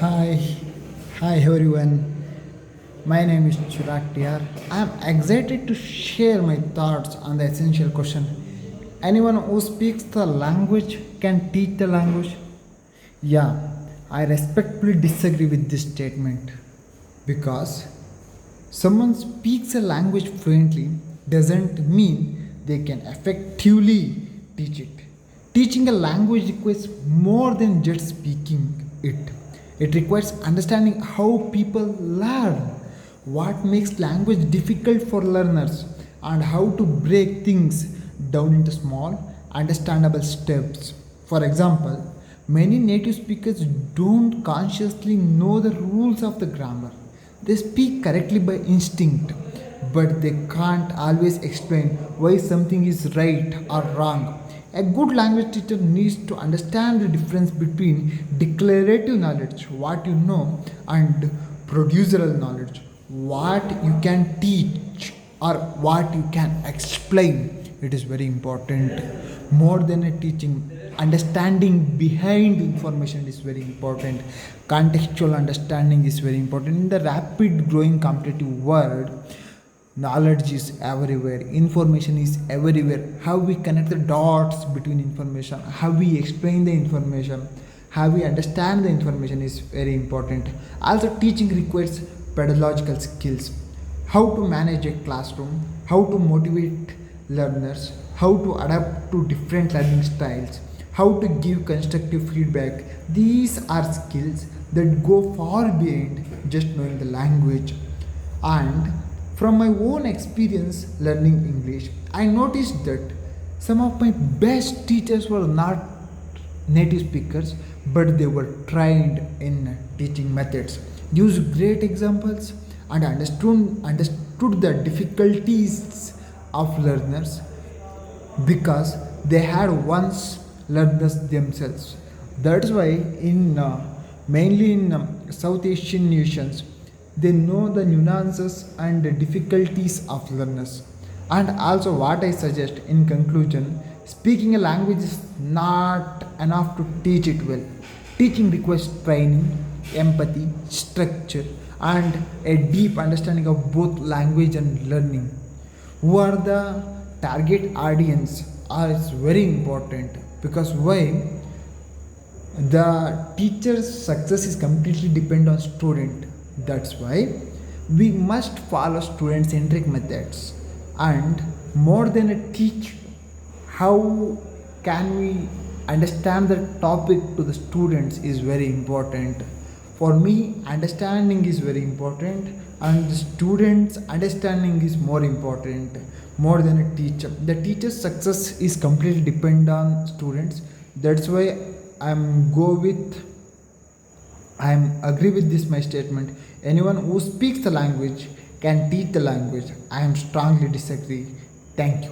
Hi, hi everyone. My name is Chirag T R. I am excited to share my thoughts on the essential question. Anyone who speaks the language can teach the language? Yeah, I respectfully disagree with this statement because someone speaks a language fluently doesn't mean they can effectively teach it. Teaching a language requires more than just speaking it. It requires understanding how people learn, what makes language difficult for learners, and how to break things down into small, understandable steps. For example, many native speakers don't consciously know the rules of the grammar. They speak correctly by instinct, but they can't always explain why something is right or wrong. A good language teacher needs to understand the difference between declarative knowledge, what you know, and procedural knowledge, what you can teach or what you can explain. It is very important. More than a teaching, understanding behind information is very important. Contextual understanding is very important. In the rapid growing competitive world, knowledge is everywhere, information is everywhere. How we connect the dots between information, how we explain the information, how we understand the information is very important. Also, teaching requires pedagogical skills, how to manage a classroom, how to motivate learners, how to adapt to different learning styles, how to give constructive feedback. These are skills that go far beyond just knowing the language. And from my own experience learning English, I noticed that some of my best teachers were not native speakers, but they were trained in teaching methods, used great examples, and understood the difficulties of learners because they had once learned this themselves. That's why in mainly in South Asian nations, they know the nuances and the difficulties of learners. And also, what I suggest in conclusion, speaking a language is not enough to teach it well. Teaching requires training, empathy, structure, and a deep understanding of both language and learning. Who are the target audience is very important because why the teacher's success is completely depend on student. That's why we must follow student centric methods. And more than a teach, how can we understand the topic to the students is very important. For me, understanding is very important, and the students understanding is more important, more than a teacher. The teacher's success is completely depend on students. That's why I'm go with I'm agree with this my statement. Anyone who speaks the language can teach the language. I am strongly disagree. Thank you.